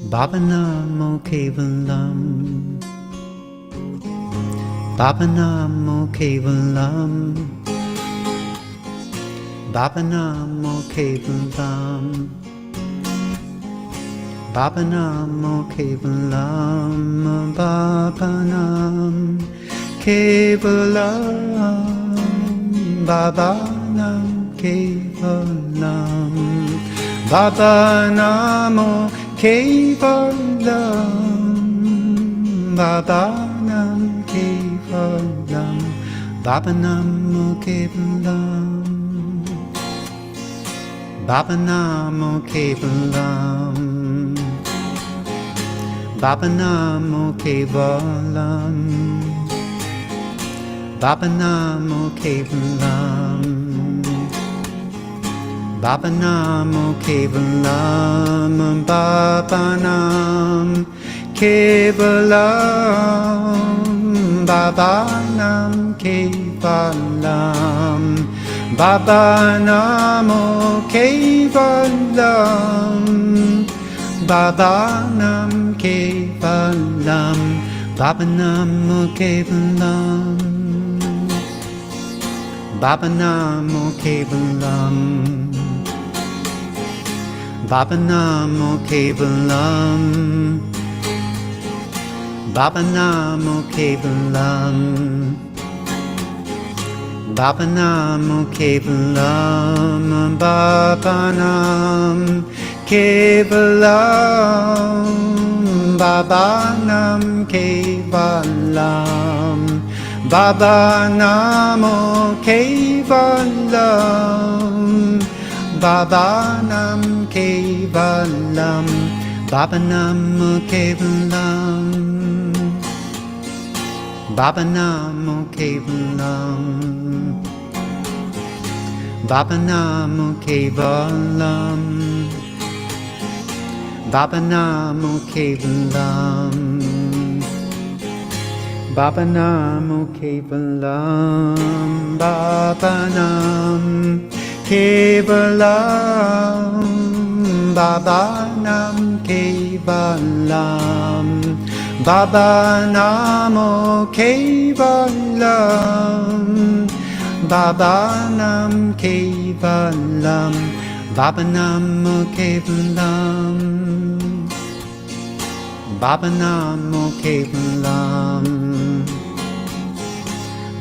Baba Namo Kevalam, Baba Namo Kevalam, Baba Namo Kevalam, Baba Namo Kevalam, Baba Nam Kevalam, Baba Nam Kevalam, Baba Namo Kevalam, Baba Nam Kevalam, Baba Namo Kevalam, Baba Namo Kevalam, Baba Namo Kevalam, Baba Namo Kevalam, Baba Namo Kevalam, Baba Nam Kevalam, Baba Nam Kevalam, Baba Namo Kevalam, Baba Nam Kevalam, Baba Namo Kevalam, Baba Namo Kevalam, Baba Namo Kevalam, Baba Namo Kevalam, Baba Namo Kevalam, Baba Nam Kevalam, Baba Nam Kevalam, Baba Namo Kevalam, Baba Nam Kevalam, Baba Namo Kevalam, Baba Namo Kevalam, Baba Namo Kevalam, Baba Namo Kevalam, Baba Namo Kevalam, Baba Nam Kevalam, Baba Nam Kevalam, Baba Namo Kevalam, Baba Nam Kevalam, Baba Namo Kevalam, Baba Namo Kevalam,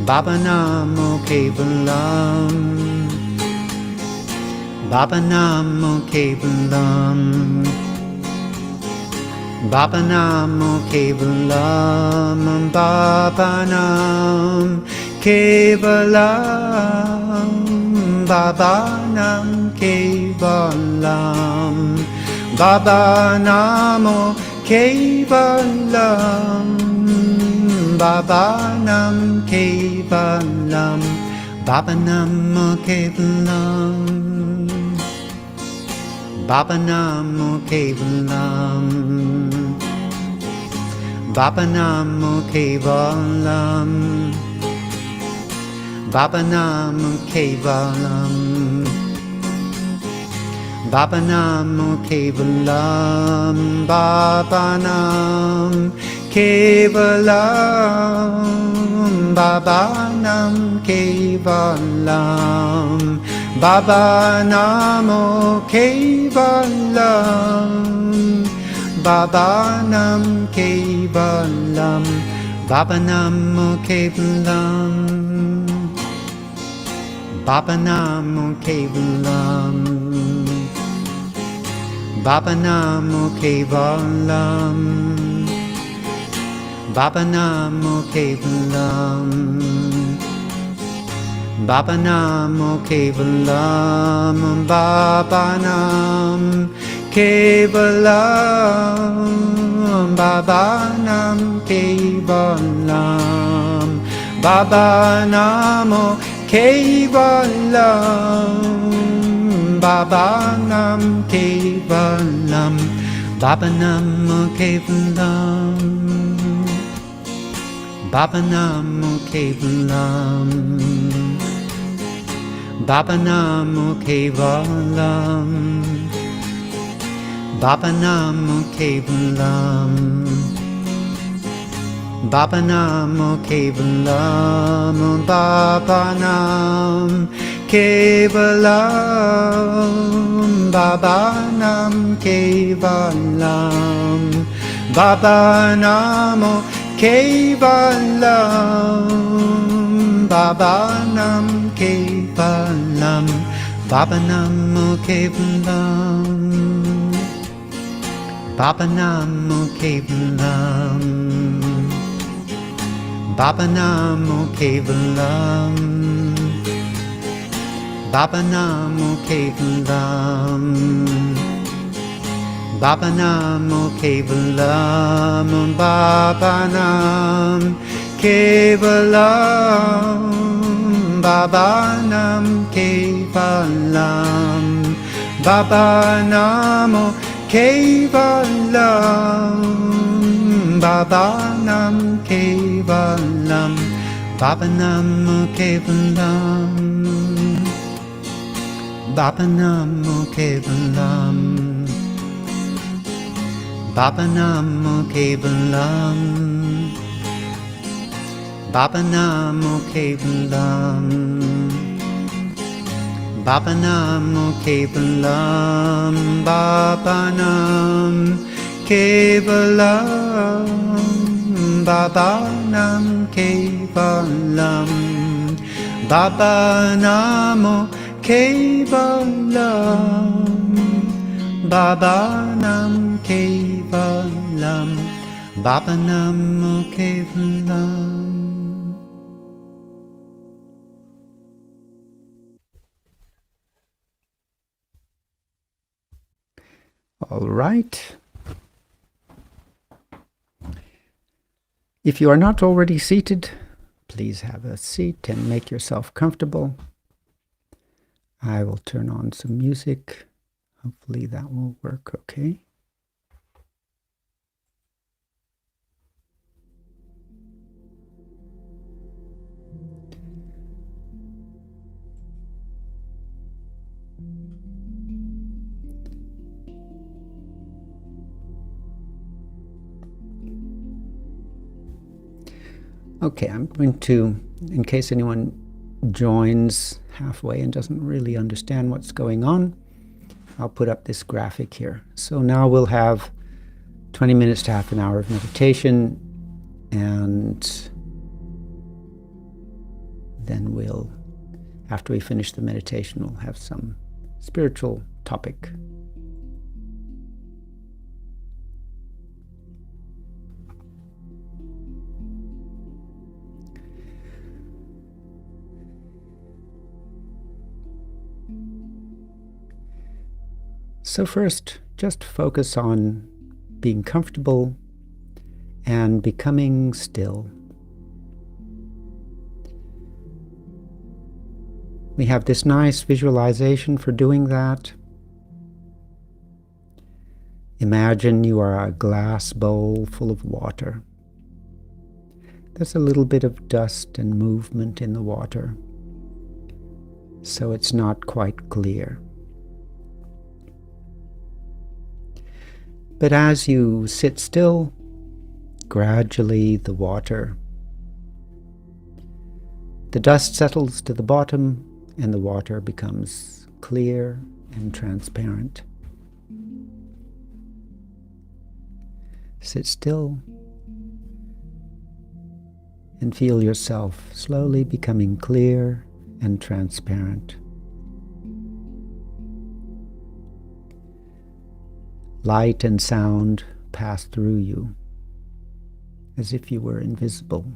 Baba Namo Kevalam, Baba Namo Kevalam, Baba Namo Kevalam, Baba Nam Kevalam, Baba Nam Kevalam, Baba Namo Kevalam, Baba Nam Kevalam, Baba Namo Kevalam, Baba Namo Kevalam, Baba Namo Kevalam, Baba Namo Kevalam, Baba Namo Kevalam, Baba Nam Kevalam, Baba Nam Kevalam, Baba Namo Kevalam, Baba Nam Kevalam, Baba Namo Kevalam, Baba Namo Kevalam, Baba Namo Kevalam, Baba Namo Kevalam, Baba Namo Kevalam, Baba Nam Kevalam, Baba Nam Kevalam, Baba Namo Kevalam, Baba Nam Kevalam, Baba Namo Kevalam, Baba Namo Kevalam, Baba Namo Kevalam, Baba Namo Kevalam, Baba Namo Kevalam, Baba Nam Kevalam, Baba Nam Kevalam, Baba Namo Kevalam, Baba Nam Kevalam, Baba Namo Kevalam, Baba Namo Kevalam, Baba Namo Kevalam, Baba Namo Kevalam, Baba Namo Kevalam, Baba Nam Kevalam, Baba Nam Kevalam, Baba Namo Kevalam, Baba Nam Kevalam, Baba Namo Kevalam, Baba Namo Kevalam, Baba Namo Kevalam, Baba Namo Kevalam, Baba Namo Kevalam, Baba Nam Kevalam, Baba Nam Kevalam, Baba Namo Kevalam, Baba Nam Kevalam, Baba Namo Kevalam. All right. If you are not already seated, please have a seat and make yourself comfortable. I will turn on some music. Hopefully that will work okay. Okay, I'm going to, in case anyone joins halfway and doesn't really understand what's going on, I'll put up this graphic here. So now we'll have 20 minutes to half an hour of meditation, and then we'll, after we finish the meditation, we'll have some spiritual topic. So first, just focus on being comfortable and becoming still. We have this nice visualization for doing that. Imagine you are a glass bowl full of water. There's a little bit of dust and movement in the water, so it's not quite clear. But as you sit still, gradually the dust settles to the bottom and the water becomes clear and transparent. Sit still and feel yourself slowly becoming clear and transparent. Light and sound pass through you as if you were invisible.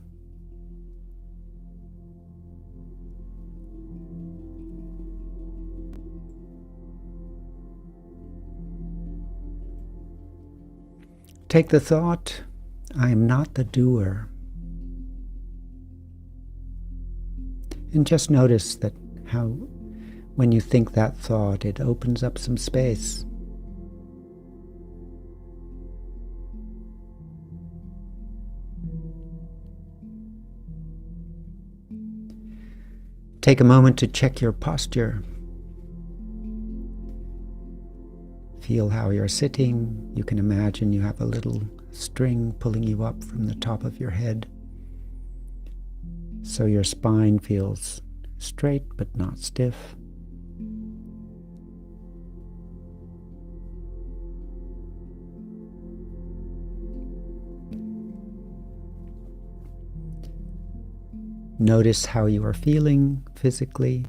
Take the thought, I am not the doer. And just notice that how when you think that thought, it opens up some space. Take a moment to check your posture. Feel how you're sitting. You can imagine you have a little string pulling you up from the top of your head, so your spine feels straight but not stiff. Notice how you are feeling physically.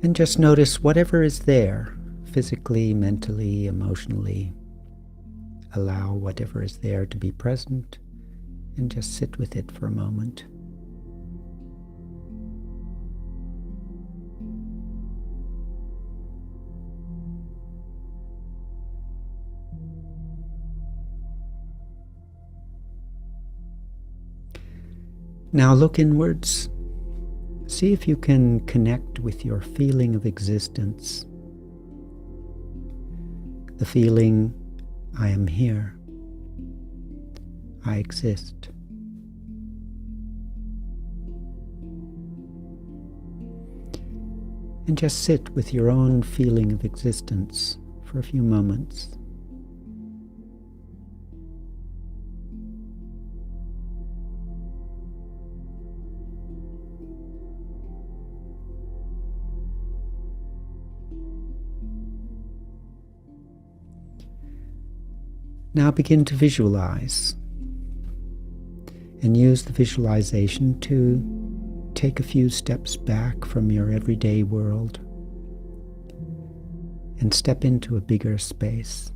And just notice whatever is there, physically, mentally, emotionally. Allow whatever is there to be present and just sit with it for a moment. Now look inwards. See if you can connect with your feeling of existence. The feeling, I am here. I exist. And just sit with your own feeling of existence for a few moments. Now begin to visualize, and use the visualization to take a few steps back from your everyday world and step into a bigger space.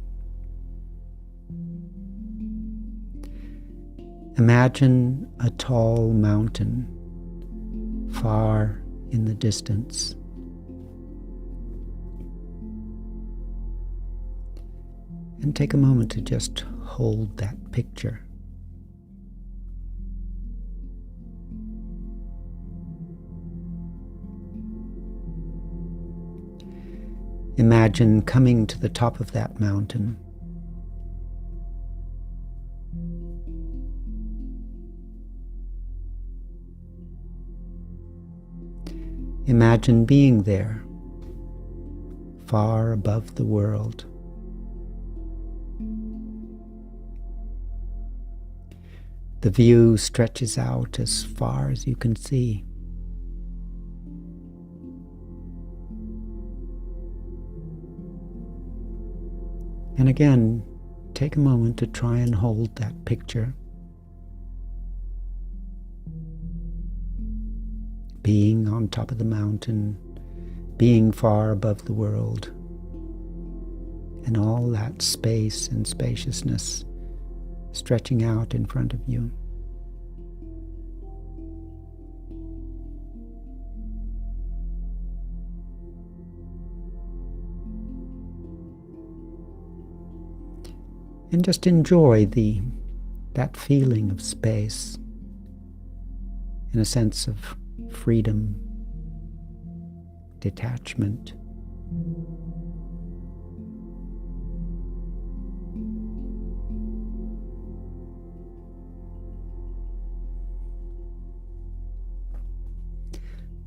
Imagine a tall mountain far in the distance. And take a moment to just hold that picture. Imagine coming to the top of that mountain. Imagine being there, far above the world. The view stretches out as far as you can see. And again, take a moment to try and hold that picture. Being on top of the mountain, being far above the world, and all that space and spaciousness stretching out in front of you. And just enjoy that feeling of space and a sense of freedom, detachment.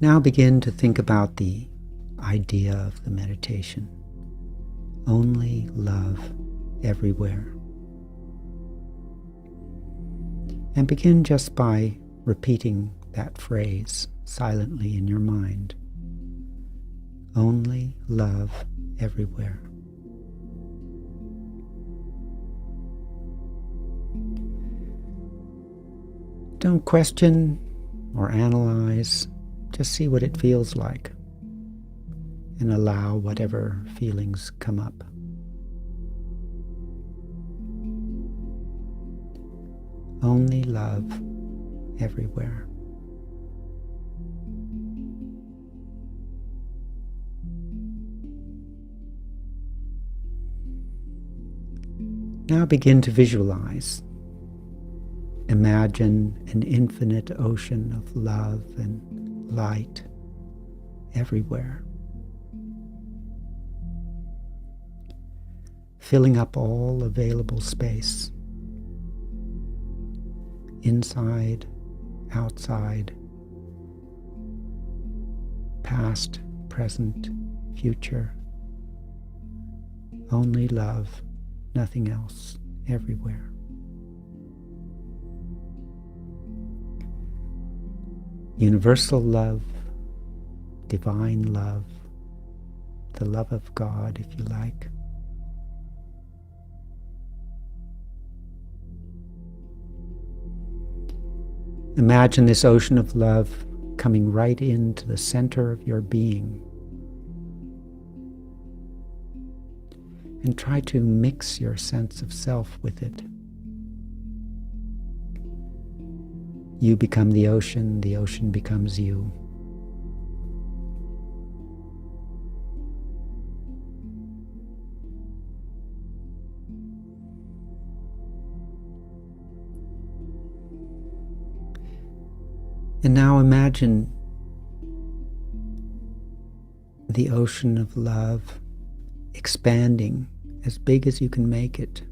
Now begin to think about the idea of the meditation. Only love everywhere. And begin just by repeating that phrase silently in your mind. Only love everywhere. Don't question or analyze. Just see what it feels like and allow whatever feelings come up. Only love everywhere. Now begin to visualize. Imagine an infinite ocean of love and light everywhere, filling up all available space, inside, outside, past, present, future. Only love, nothing else, everywhere. Universal love, divine love, the love of God, if you like. Imagine this ocean of love coming right into the center of your being. And try to mix your sense of self with it. You become the ocean becomes you. And now imagine the ocean of love expanding as big as you can make it.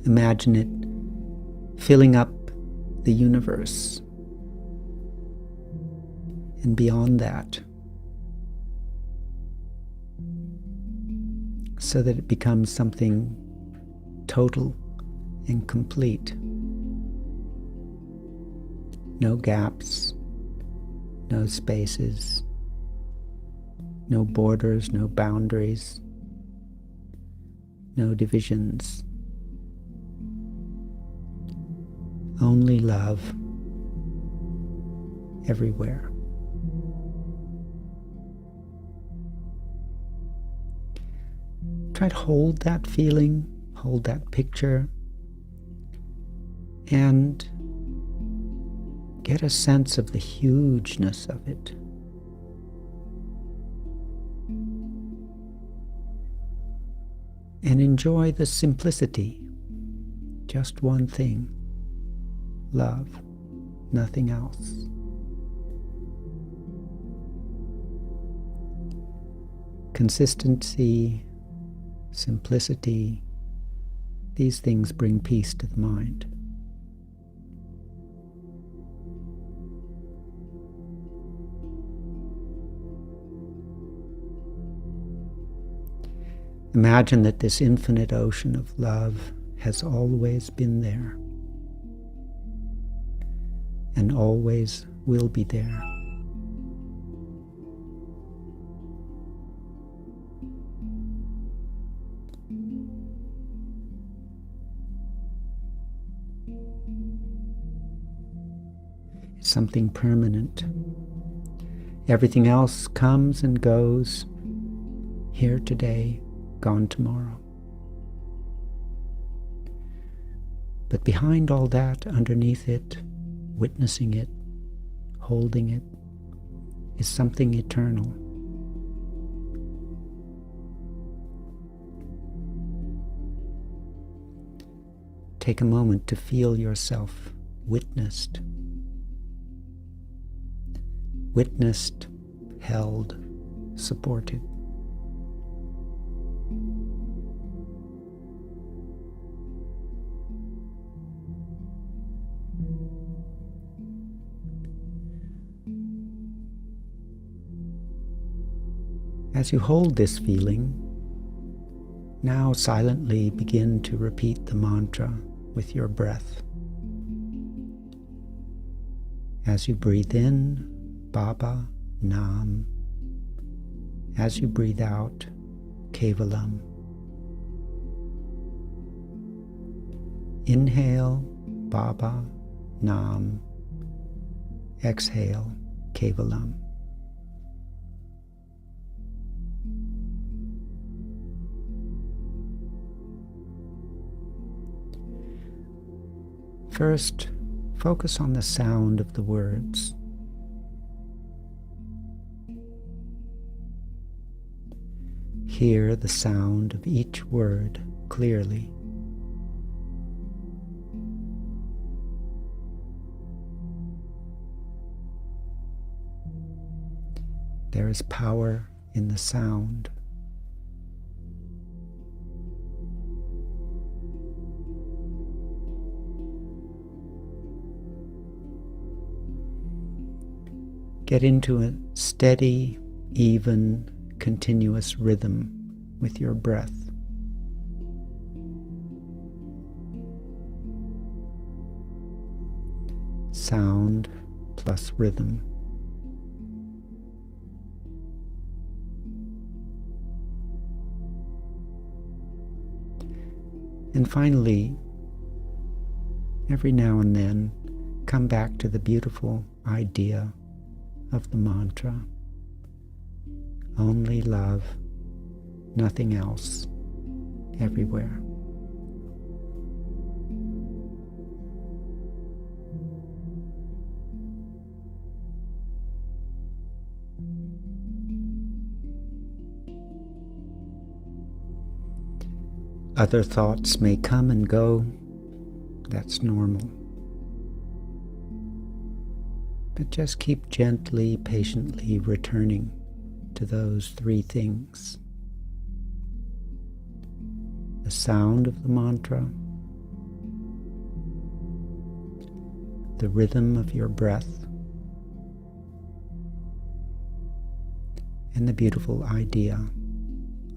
Imagine it filling up the universe and beyond that, so that it becomes something total and complete. No gaps, no spaces, no borders, no boundaries, no divisions. Only love everywhere. Try to hold that feeling, hold that picture, and get a sense of the hugeness of it. And enjoy the simplicity. Just one thing. Love. Nothing else. Consistency, simplicity, these things bring peace to the mind. Imagine that this infinite ocean of love has always been there and always will be there. It's something permanent. Everything else comes and goes, here today, gone tomorrow. But behind all that, underneath it, witnessing it, holding it, is something eternal. Take a moment to feel yourself witnessed. Witnessed, held, supported. As you hold this feeling, now silently begin to repeat the mantra with your breath. As you breathe in, Baba, Nam. As you breathe out, Kevalam. Inhale, Baba, Nam. Exhale, Kevalam. First, focus on the sound of the words. Hear the sound of each word clearly. There is power in the sound. Get into a steady, even, continuous rhythm with your breath. Sound plus rhythm. And finally, every now and then, come back to the beautiful idea of the mantra. Only love, nothing else, everywhere. Other thoughts may come and go. That's normal. But just keep gently, patiently returning to those three things. The sound of the mantra, the rhythm of your breath, and the beautiful idea,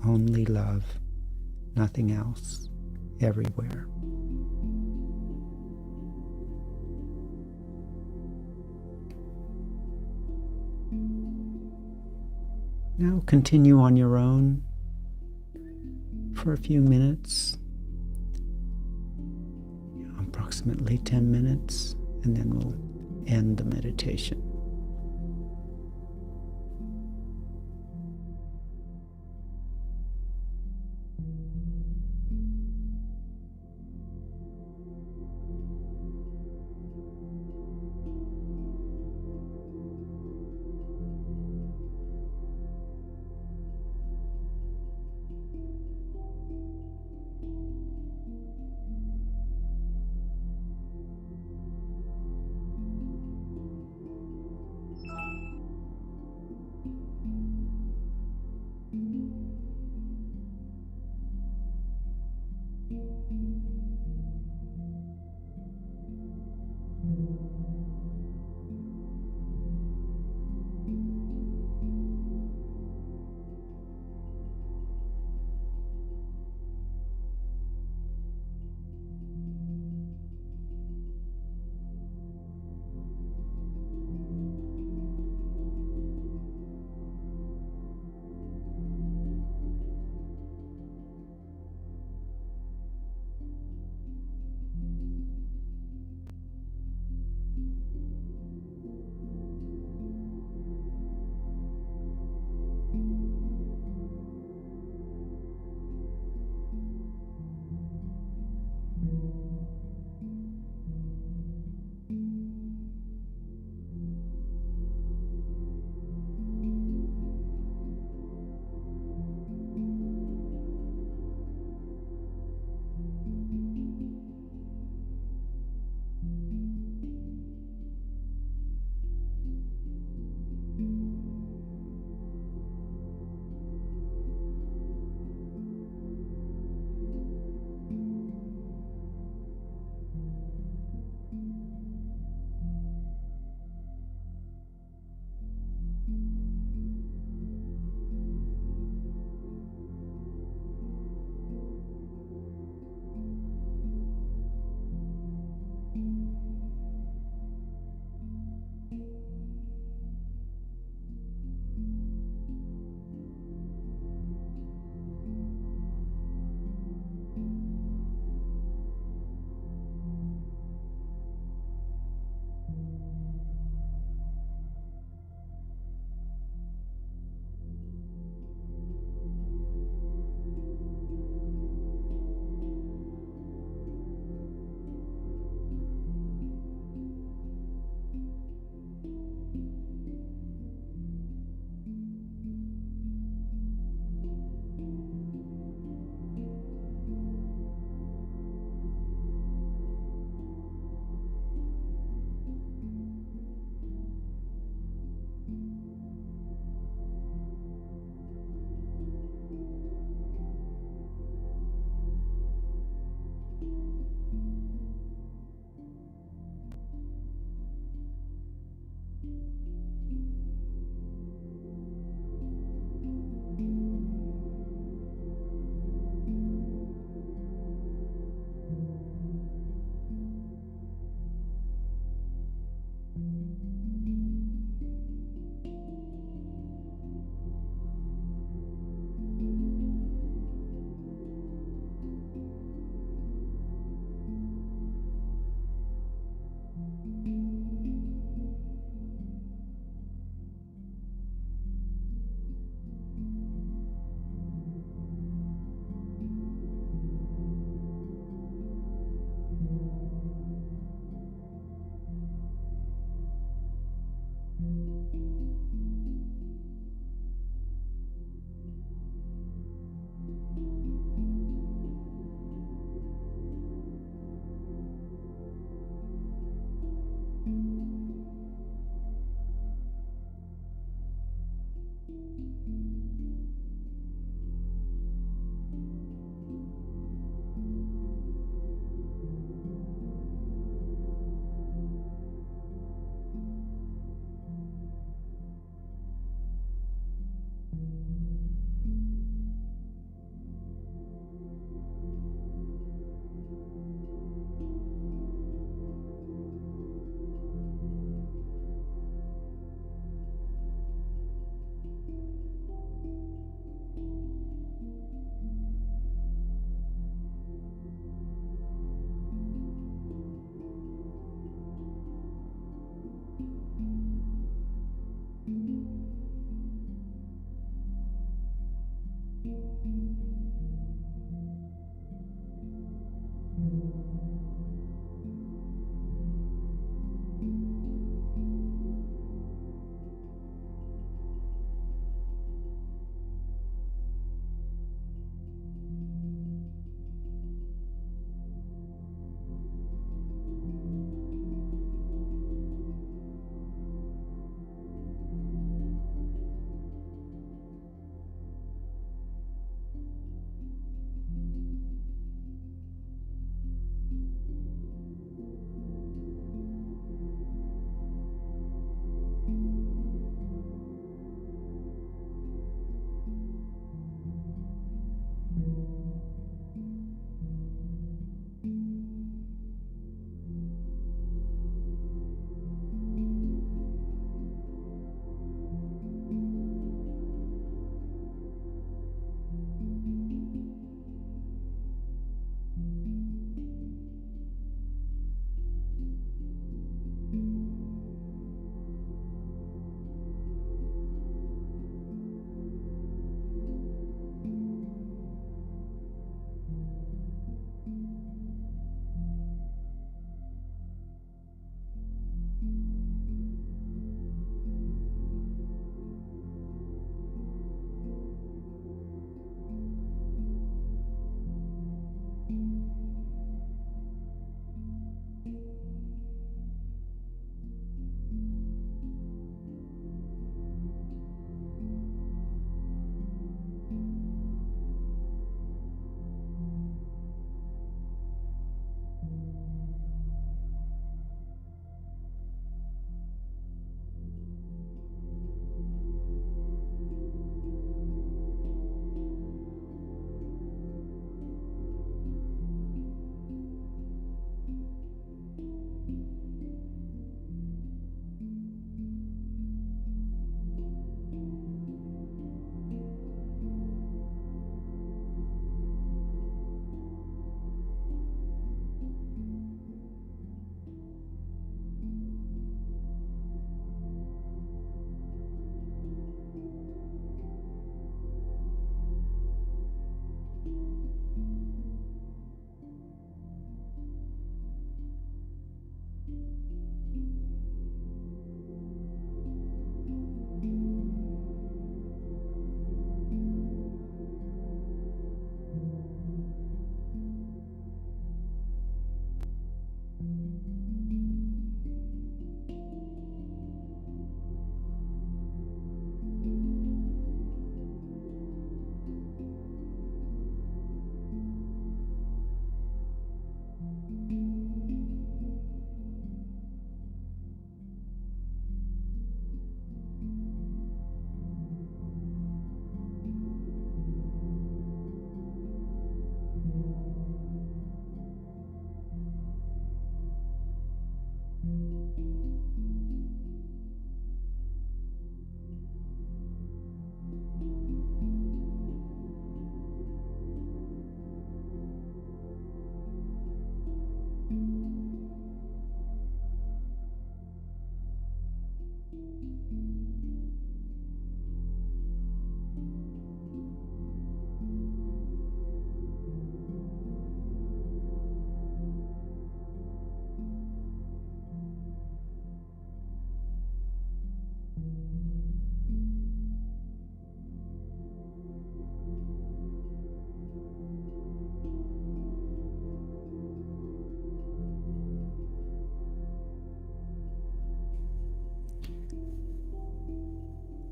only love, nothing else, everywhere. Now continue on your own for a few minutes, approximately 10 minutes, and then we'll end the meditation.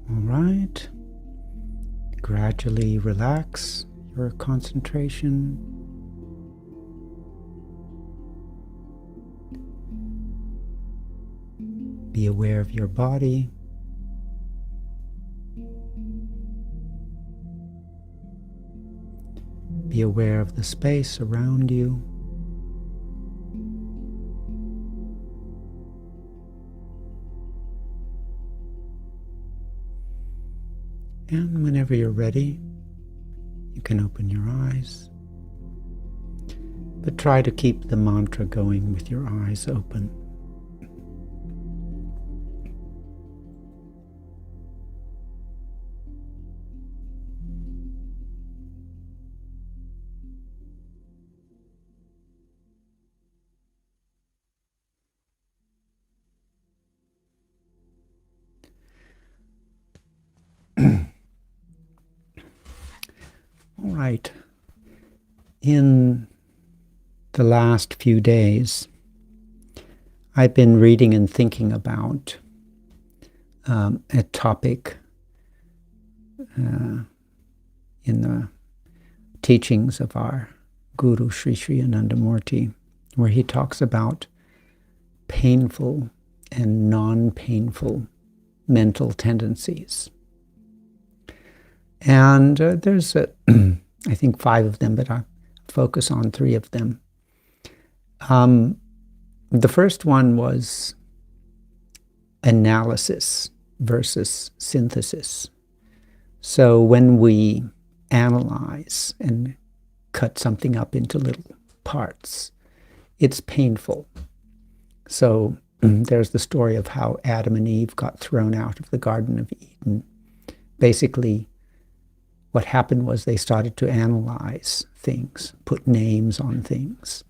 All right. Gradually relax your concentration. Be aware of your body. Be aware of the space around you. And whenever you're ready, you can open your eyes. But try to keep the mantra going with your eyes open. All right. In the last few days, I've been reading and thinking about a topic in the teachings of our Guru Sri Sri Anandamurti, where he talks about painful and non-painful mental tendencies. And there's, I think, 5 of them, but I'll focus on 3 of them. The first one was analysis versus synthesis. So when we analyze and cut something up into little parts, it's painful. So there's the story of how Adam and Eve got thrown out of the Garden of Eden. Basically, what happened was they started to analyze things, put names on things,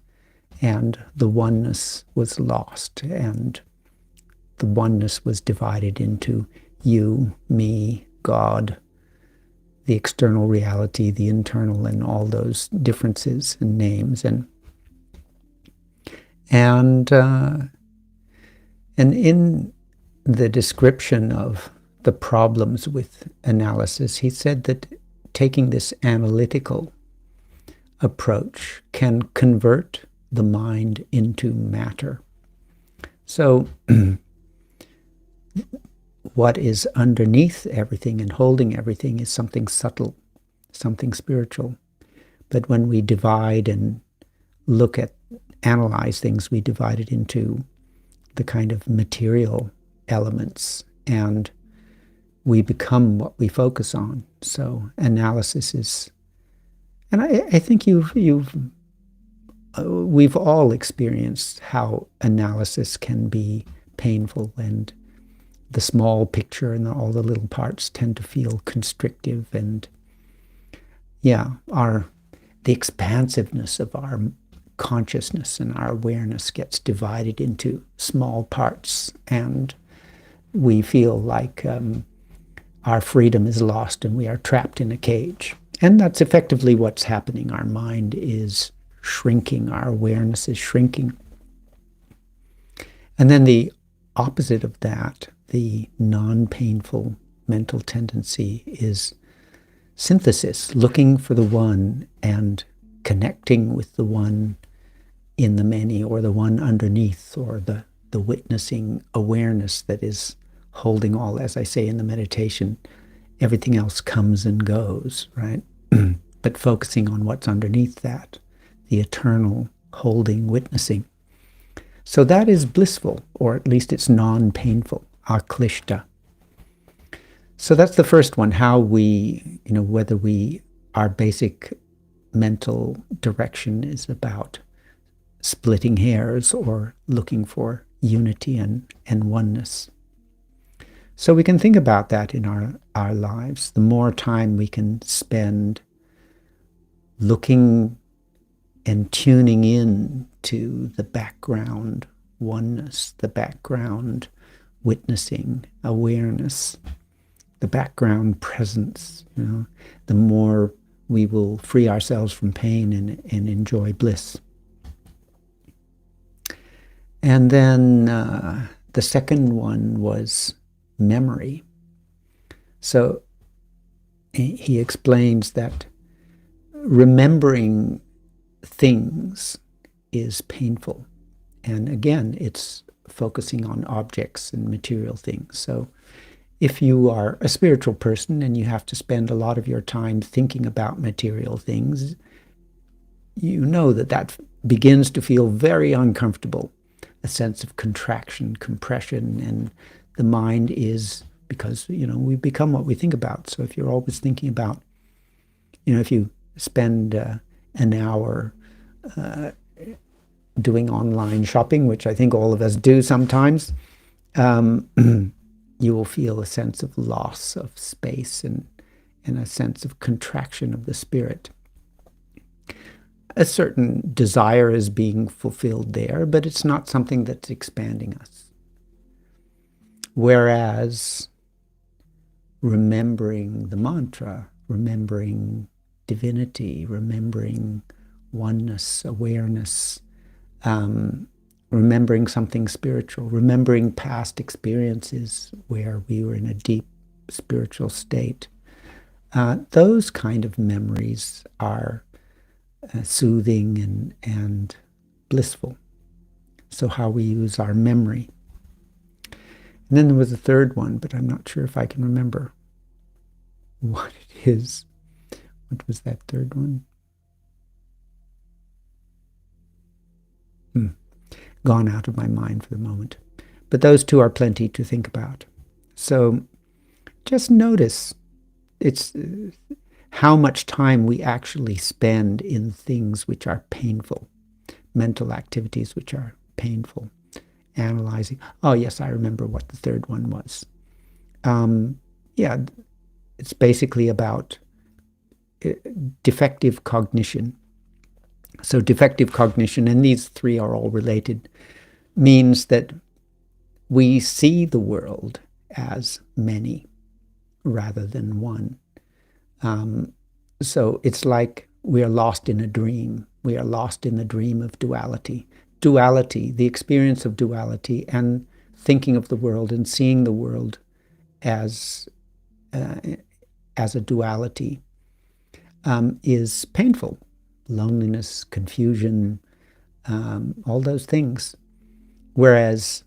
and the oneness was lost, and the oneness was divided into you, me, God, the external reality, the internal, and all those differences and names. And in the description of the problems with analysis, he said that taking this analytical approach can convert the mind into matter. So what is underneath everything and holding everything is something subtle, something spiritual. But when we divide and analyze things, we divide it into the kind of material elements, and we become what we focus on. So analysis is, and I think we've all experienced how analysis can be painful, and the small picture and all the little parts tend to feel constrictive, and the expansiveness of our consciousness and our awareness gets divided into small parts, and we feel like our freedom is lost and we are trapped in a cage. And that's effectively what's happening. Our mind is shrinking, our awareness is shrinking. And then the opposite of that, the non-painful mental tendency, is synthesis, looking for the one and connecting with the one in the many, or the one underneath, or the witnessing awareness that is holding all. As I say in the meditation, everything else comes and goes, right? But focusing on what's underneath that, the eternal holding, witnessing. So that is blissful, or at least it's non-painful, aklishta. So that's the first one, how we, whether our basic mental direction is about splitting hairs or looking for unity and oneness. So we can think about that in our lives. The more time we can spend looking and tuning in to the background oneness, the background witnessing, awareness, the background presence, the more we will free ourselves from pain and enjoy bliss. And then the second one was memory. So he explains that remembering things is painful. And again, it's focusing on objects and material things. So if you are a spiritual person and you have to spend a lot of your time thinking about material things, you know that begins to feel very uncomfortable, a sense of contraction, compression, and the mind is, because, we become what we think about. So if you're always thinking about, if you spend an hour doing online shopping, which I think all of us do sometimes, you will feel a sense of loss of space and a sense of contraction of the spirit. A certain desire is being fulfilled there, but it's not something that's expanding us. Whereas remembering the mantra, remembering divinity, remembering oneness, awareness, remembering something spiritual, remembering past experiences where we were in a deep spiritual state. Those kind of memories are soothing and blissful. So how we use our memory. And then there was a third one, but I'm not sure if I can remember what it is. What was that third one? Gone out of my mind for the moment. But those two are plenty to think about. So just notice it's how much time we actually spend in things which are painful, mental activities which are painful, analyzing. Oh, yes, I remember what the third one was. Yeah, it's basically about defective cognition. So defective cognition, and these three are all related, means that we see the world as many rather than one. So it's like we are lost in a dream. We are lost in the dream of duality. Duality, the experience of duality, and thinking of the world and seeing the world as a duality is painful. Loneliness, confusion, all those things. Whereas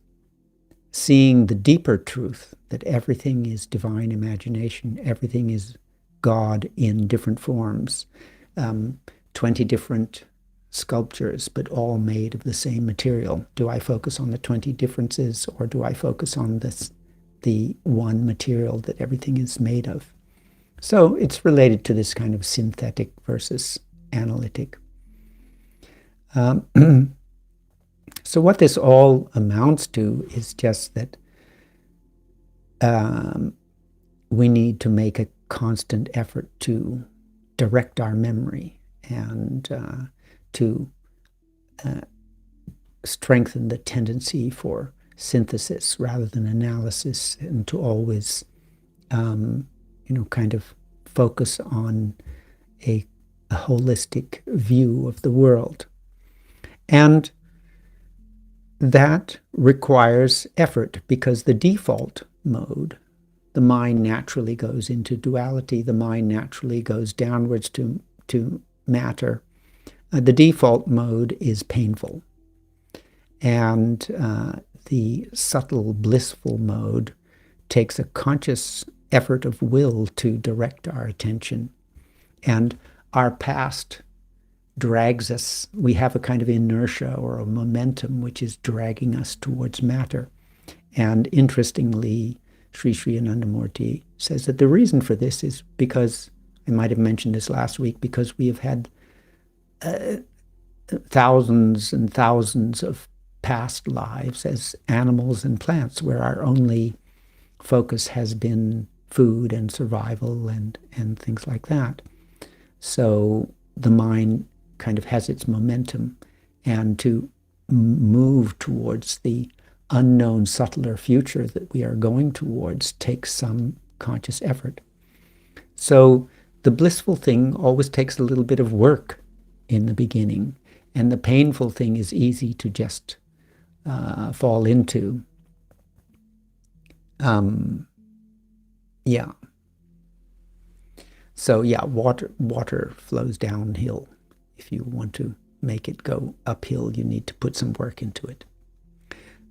seeing the deeper truth that everything is divine imagination, everything is God in different forms, 20 different sculptures, but all made of the same material. Do I focus on the 20 differences, or do I focus on the one material that everything is made of? So it's related to this kind of synthetic versus analytic. So what this all amounts to is just that we need to make a constant effort to direct our memory and to strengthen the tendency for synthesis rather than analysis, and to always, kind of focus on a holistic view of the world. And that requires effort, because the default mode, the mind naturally goes into duality, the mind naturally goes downwards to matter. The default mode is painful. And the subtle, blissful mode takes a conscious effort of will to direct our attention. And our past drags us. We have a kind of inertia or a momentum which is dragging us towards matter. And interestingly, Sri Anandamurti says that the reason for this is because, I might have mentioned this last week, because we have had thousands and thousands of past lives as animals and plants where our only focus has been food and survival and things like that. So the mind kind of has its momentum, and to move towards the unknown, subtler future that we are going towards takes some conscious effort. So the blissful thing always takes a little bit of work in the beginning, and the painful thing is easy to just fall into. Yeah. So yeah, water flows downhill. If you want to make it go uphill, you need to put some work into it.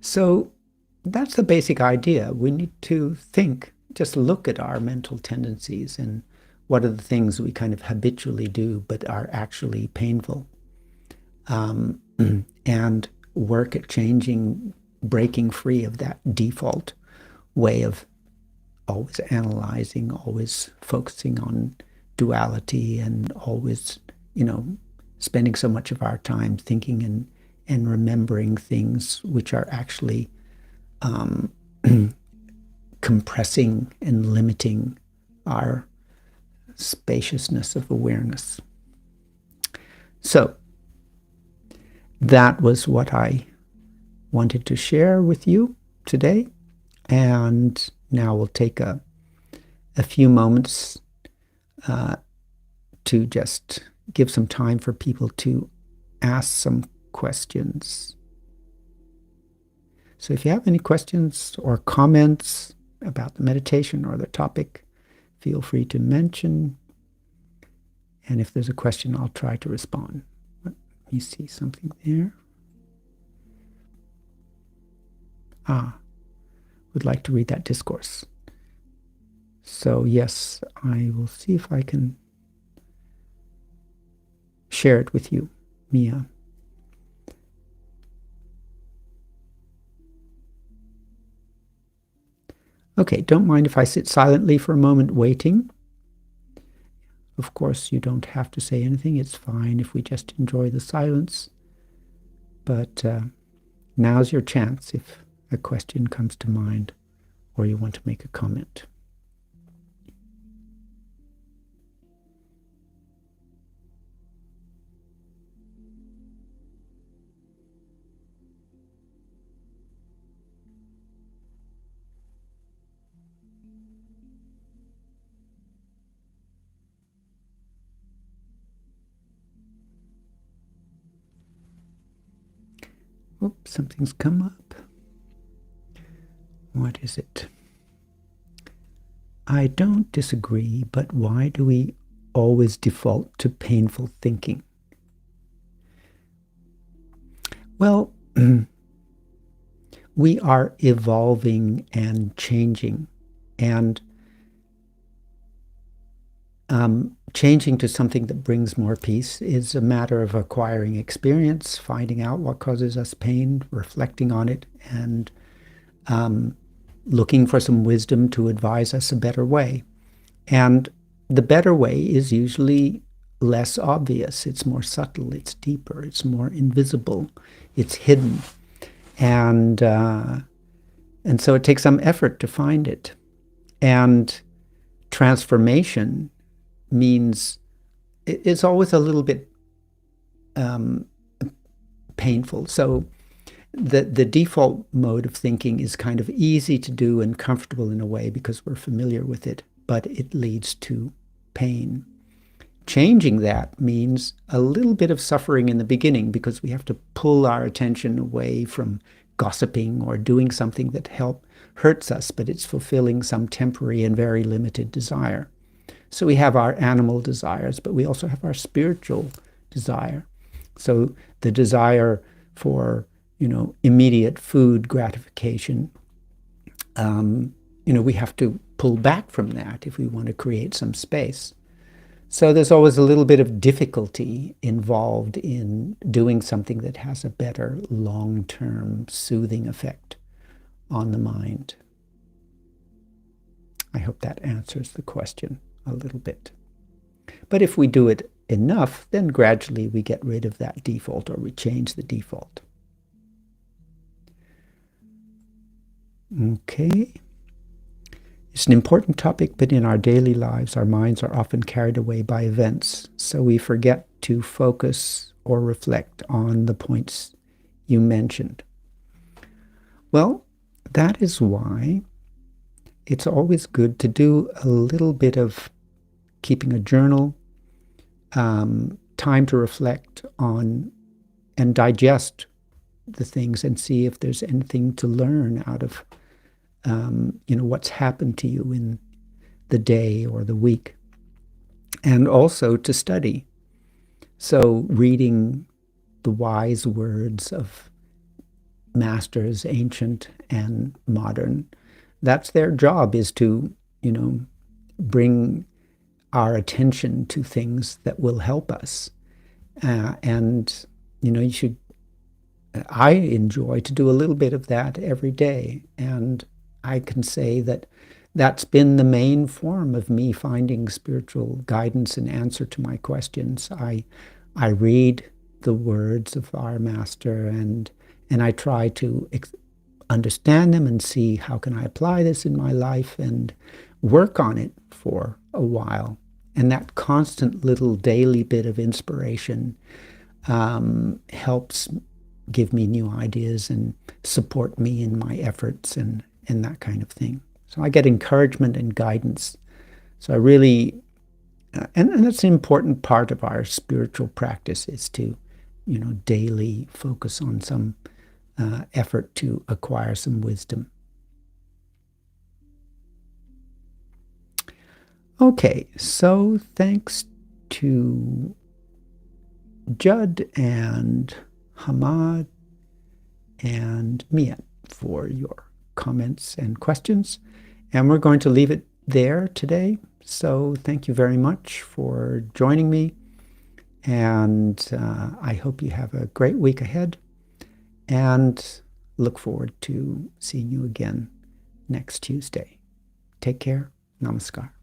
So that's the basic idea. We need to think, just look at our mental tendencies and what are the things we kind of habitually do but are actually painful, and work at changing, breaking free of that default way of always analyzing, always focusing on duality, and always, spending so much of our time thinking and remembering things which are actually compressing and limiting our spaciousness of awareness. So that was what I wanted to share with you today. And now we'll take a a few moments to just give some time for people to ask some questions. So if you have any questions or comments about the meditation or the topic, feel free to mention. And if there's a question, I'll try to respond. Let me see something there. Would like to read that discourse. So yes, I will see if I can share it with you, Mia. Okay, don't mind if I sit silently for a moment waiting. Of course, you don't have to say anything. It's fine if we just enjoy the silence. But now's your chance if a question comes to mind or you want to make a comment. Oops, something's come up. What is it? I don't disagree, but why do we always default to painful thinking? Well, we are evolving and changing, and changing to something that brings more peace is a matter of acquiring experience, finding out what causes us pain, reflecting on it, and looking for some wisdom to advise us a better way. And the better way is usually less obvious. It's more subtle, it's deeper, it's more invisible, it's hidden. And so it takes some effort to find it. And transformation means it's always a little bit painful. So the default mode of thinking is kind of easy to do and comfortable in a way because we're familiar with it, but it leads to pain. Changing that means a little bit of suffering in the beginning because we have to pull our attention away from gossiping or doing something that hurts us, but it's fulfilling some temporary and very limited desire. So we have our animal desires, but we also have our spiritual desire. So the desire for, immediate food gratification, we have to pull back from that if we want to create some space. So there's always a little bit of difficulty involved in doing something that has a better long-term soothing effect on the mind. I hope that answers the question a little bit. But if we do it enough, then gradually we get rid of that default or we change the default. Okay. It's an important topic, but in our daily lives, our minds are often carried away by events, so we forget to focus or reflect on the points you mentioned. Well, that is why it's always good to do a little bit of keeping a journal, time to reflect on and digest the things and see if there's anything to learn out of what's happened to you in the day or the week, and also to study. So reading the wise words of masters, ancient and modern, that's their job, is to, bring our attention to things that will help us. I enjoy to do a little bit of that every day. And I can say that that's been the main form of me finding spiritual guidance and answer to my questions. I read the words of our master and I try to understand them and see how can I apply this in my life and work on it for a while. And that constant little daily bit of inspiration helps give me new ideas and support me in my efforts and that kind of thing. So I get encouragement and guidance So I really, and that's an important part of our spiritual practice, is to, daily focus on some effort to acquire some wisdom. Okay, so thanks to Judd and Hamad and Mia for your comments and questions. And we're going to leave it there today. So thank you very much for joining me. And I hope you have a great week ahead. And look forward to seeing you again next Tuesday. Take care. Namaskar.